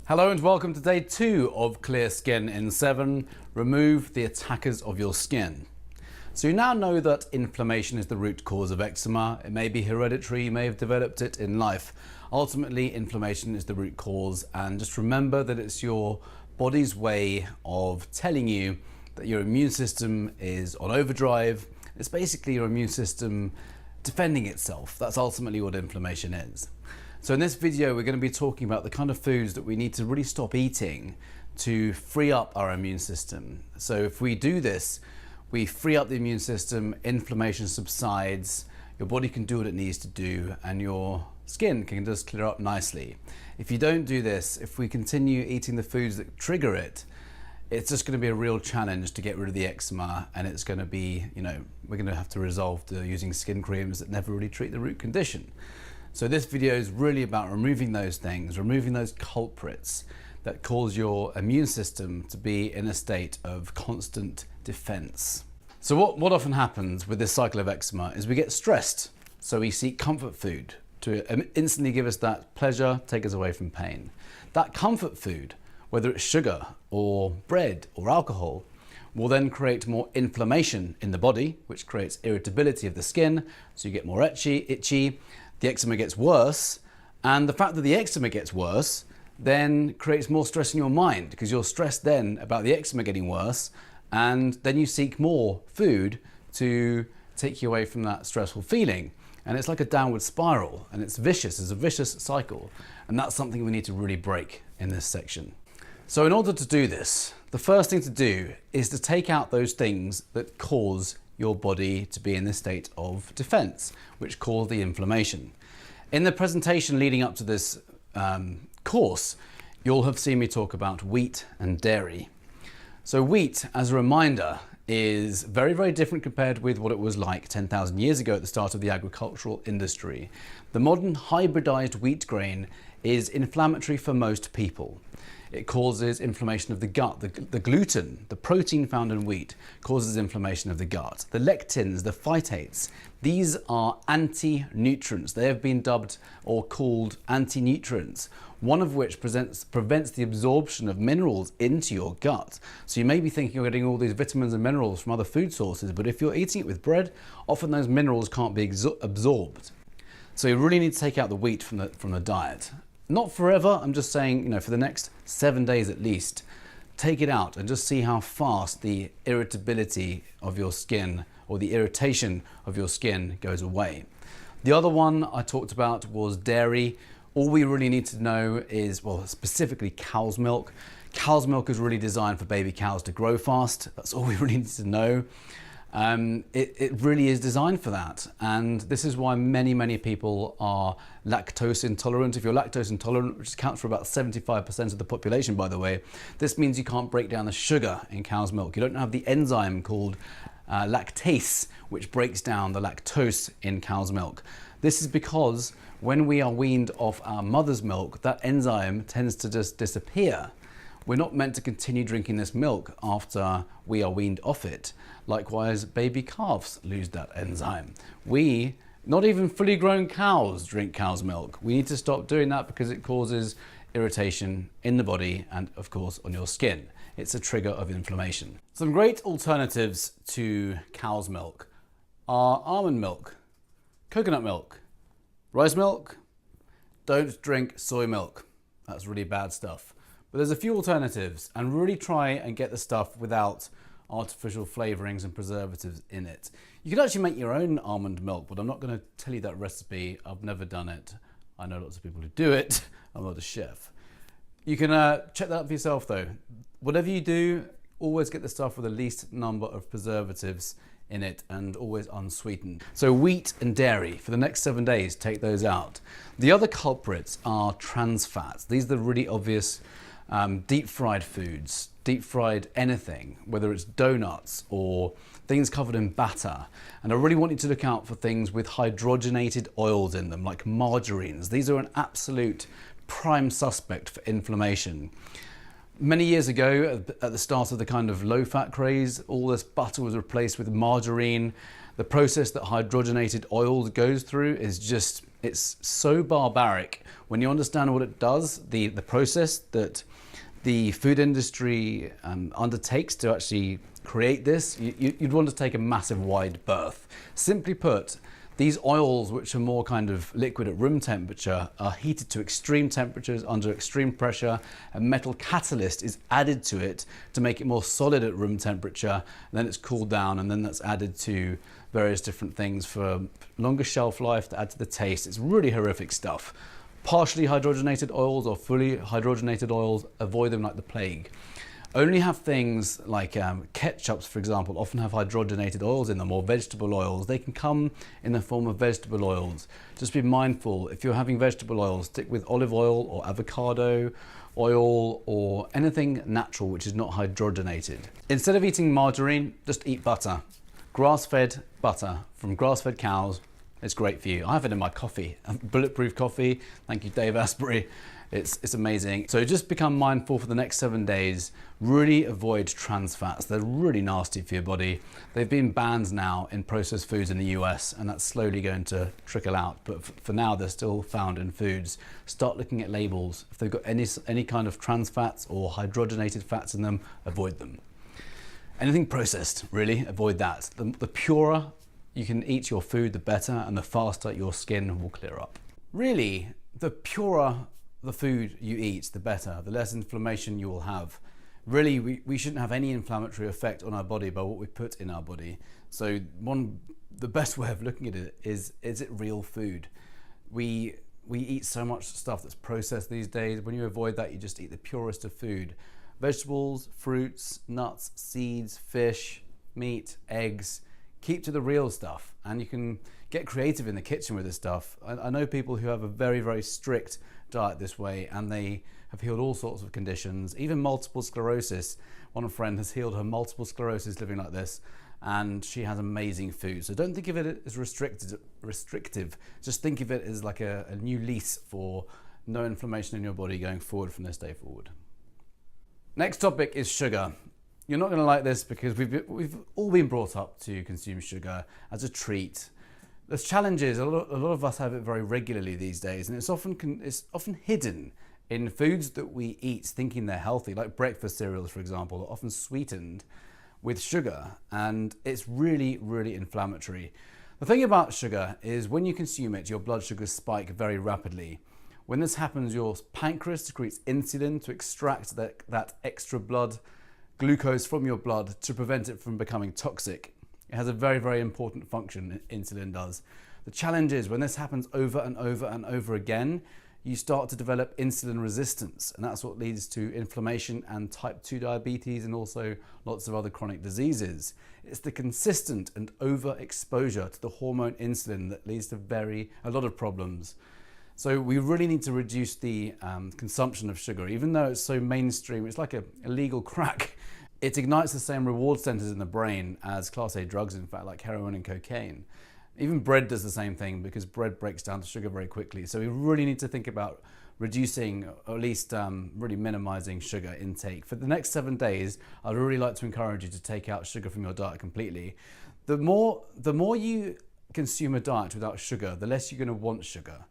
Hello and welcome to day 2 of Clear Skin in 7. Remove the attackers of your skin. So you now know that inflammation is the root cause of eczema. It may be hereditary, you may have developed it in life. Ultimately, inflammation is the root cause, and just remember that it's your body's way of telling you that your immune system is on overdrive. It's basically your immune system defending itself. That's ultimately what inflammation is. So in this video, we're going to be talking about the kind of foods that we need to really stop eating to free up our immune system. So if we do this, we free up the immune system, inflammation subsides, your body can do what it needs to do, and your skin can just clear up nicely. If you don't do this, if we continue eating the foods that trigger it, it's just going to be a real challenge to get rid of the eczema, and it's going to be, we're going to have to resort to using skin creams that never really treat the root condition. So this video is really about removing those things, removing those culprits that cause your immune system to be in a state of constant defense. So what often happens with this cycle of eczema is we get stressed. So we seek comfort food to instantly give us that pleasure, take us away from pain. That comfort food, whether it's sugar or bread or alcohol, will then create more inflammation in the body, which creates irritability of the skin. So you get more itchy. The eczema gets worse, and the fact that the eczema gets worse then creates more stress in your mind, because you're stressed then about the eczema getting worse, and then you seek more food to take you away from that stressful feeling. And it's like a downward spiral, and it's vicious. It's a vicious cycle, and that's something we need to really break in this section. So in order to do this, the first thing to do is to take out those things that cause your body to be in this state of defense, which cause the inflammation. In the presentation leading up to this course, you'll have seen me talk about wheat and dairy. So wheat, as a reminder, is very, very different compared with what it was like 10,000 years ago at the start of the agricultural industry. The modern hybridized wheat grain is inflammatory for most people. It causes inflammation of the gut. The gluten, the protein found in wheat, causes inflammation of the gut. The lectins, the phytates, these are anti-nutrients. They have been dubbed or called anti-nutrients, one of which prevents the absorption of minerals into your gut. So you may be thinking you're getting all these vitamins and minerals from other food sources, but if you're eating it with bread, often those minerals can't be absorbed. So you really need to take out the wheat from the diet. Not forever, I'm just saying, for the next 7 days at least, take it out and just see how fast the irritability of your skin or the irritation of your skin goes away. The other one I talked about was dairy. All we really need to know is, specifically cow's milk. Cow's milk is really designed for baby cows to grow fast. That's all we really need to know. It really is designed for that, and this is why many people are lactose intolerant. If you're lactose intolerant, which accounts for about 75% of the population, by the way, this means you can't break down the sugar in cow's milk. You don't have the enzyme called lactase, which breaks down the lactose in cow's milk. This is because when we are weaned off our mother's milk, that enzyme tends to just disappear. We're not meant to continue drinking this milk after we are weaned off it. Likewise, baby calves lose that enzyme. Not even fully grown cows, drink cow's milk. We need to stop doing that because it causes irritation in the body and, of course, on your skin. It's a trigger of inflammation. Some great alternatives to cow's milk are almond milk, coconut milk, rice milk. Don't drink soy milk. That's really bad stuff. But there's a few alternatives, and really try and get the stuff without artificial flavorings and preservatives in it. You can actually make your own almond milk, but I'm not going to tell you that recipe. I've never done it. I know lots of people who do it. I'm not a chef. You can check that out for yourself though. Whatever you do, always get the stuff with the least number of preservatives in it and always unsweetened. So wheat and dairy, for the next 7 days, take those out. The other culprits are trans fats. These are the really obvious deep fried foods, deep fried anything, whether it's donuts or things covered in batter. And I really want you to look out for things with hydrogenated oils in them, like margarines. These are an absolute prime suspect for inflammation. Many years ago, at the start of the kind of low-fat craze, all this butter was replaced with margarine. The process that hydrogenated oil goes through is just It's so barbaric when you understand what it does, the process that the food industry undertakes to actually create this. You'd want to take a massive wide berth. Simply put, these oils, which are more kind of liquid at room temperature, are heated to extreme temperatures under extreme pressure. A metal catalyst is added to it to make it more solid at room temperature. And then it's cooled down, and then that's added to various different things for longer shelf life to add to the taste. It's really horrific stuff. Partially hydrogenated oils or fully hydrogenated oils, avoid them like the plague. Only have things like ketchups, for example, often have hydrogenated oils in them, or vegetable oils. They can come in the form of vegetable oils. Just be mindful, if you're having vegetable oils, stick with olive oil or avocado oil or anything natural which is not hydrogenated. Instead of eating margarine, just eat butter. Grass-fed butter from grass-fed cows. It's great for you. I have it in my coffee, bulletproof coffee. Thank you, Dave Asprey. It's amazing. So just become mindful for the next 7 days. Really avoid trans fats. They're really nasty for your body. They've been banned now in processed foods in the US, and that's slowly going to trickle out. But for now, they're still found in foods. Start looking at labels. If they've got any kind of trans fats or hydrogenated fats in them, avoid them. Anything processed, really, avoid that. The purer you can eat your food, the better, and the faster your skin will clear up. Really, the purer the food you eat, the better, the less inflammation you will have. Really, we shouldn't have any inflammatory effect on our body by what we put in our body. So the best way of looking at it is it real food? We eat so much stuff that's processed these days. When you avoid that, you just eat the purest of food. Vegetables, fruits, nuts, seeds, fish, meat, eggs. Keep to the real stuff, and you can get creative in the kitchen with this stuff. I know people who have a very, very strict diet this way, and they have healed all sorts of conditions, even multiple sclerosis. One friend has healed her multiple sclerosis living like this, and she has amazing food. So don't think of it as restrictive. Just think of it as like a new lease for no inflammation in your body going forward from this day forward. Next topic is sugar. You're not going to like this because we've all been brought up to consume sugar as a treat. There's challenges. A lot of us have it very regularly these days, and it's often hidden in foods that we eat thinking they're healthy, like breakfast cereals, for example, are often sweetened with sugar, and it's really, really inflammatory. The thing about sugar is when you consume it, your blood sugars spike very rapidly. When this happens, your pancreas secretes insulin to extract that extra blood glucose from your blood to prevent it from becoming toxic. It has a very, very important function, insulin does. The challenge is when this happens over and over and over again, you start to develop insulin resistance, and that's what leads to inflammation and type 2 diabetes and also lots of other chronic diseases. It's the consistent and overexposure to the hormone insulin that leads to a lot of problems. So we really need to reduce the consumption of sugar. Even though it's so mainstream, it's like a illegal crack. It ignites the same reward centers in the brain as Class A drugs, in fact, like heroin and cocaine. Even bread does the same thing because bread breaks down to sugar very quickly. So we really need to think about reducing, or at least really minimizing sugar intake. For the next 7 days, I'd really like to encourage you to take out sugar from your diet completely. The more you consume a diet without sugar, the less you're going to want sugar.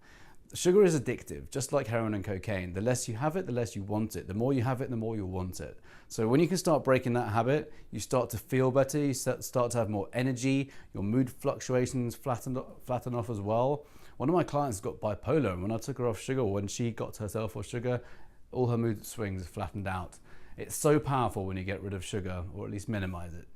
Sugar is addictive, just like heroin and cocaine. The less you have it, the less you want it. The more you have it, the more you'll want it. So when you can start breaking that habit, you start to feel better, you start to have more energy, your mood fluctuations flatten off as well. One of my clients got bipolar, and when I took her off sugar, when she got herself off sugar, all her mood swings flattened out. It's so powerful when you get rid of sugar, or at least minimize it.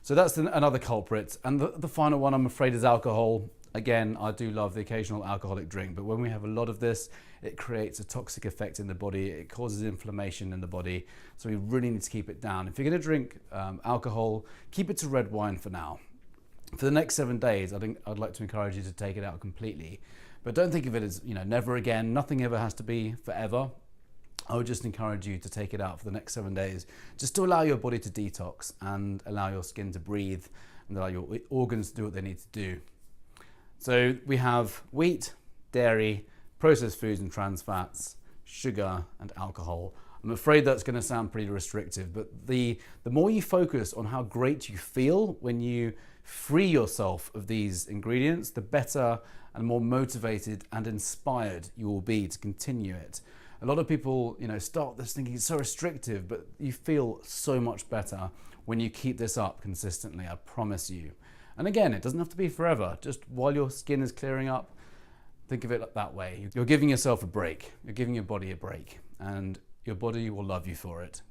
So that's another culprit. And the final one, I'm afraid, is alcohol. Again, I do love the occasional alcoholic drink, but when we have a lot of this, it creates a toxic effect in the body. It causes inflammation in the body. So we really need to keep it down. If you're going to drink alcohol, keep it to red wine for now. For the next 7 days, I'd like to encourage you to take it out completely. But don't think of it as, never again. Nothing ever has to be forever. I would just encourage you to take it out for the next 7 days, just to allow your body to detox and allow your skin to breathe and allow your organs to do what they need to do. So we have wheat, dairy, processed foods and trans fats, sugar and alcohol. I'm afraid that's going to sound pretty restrictive, but the more you focus on how great you feel when you free yourself of these ingredients, the better and more motivated and inspired you will be to continue it. A lot of people, start this thinking it's so restrictive, but you feel so much better when you keep this up consistently, I promise you. And again, it doesn't have to be forever. Just while your skin is clearing up, think of it that way. You're giving yourself a break. You're giving your body a break, and your body will love you for it.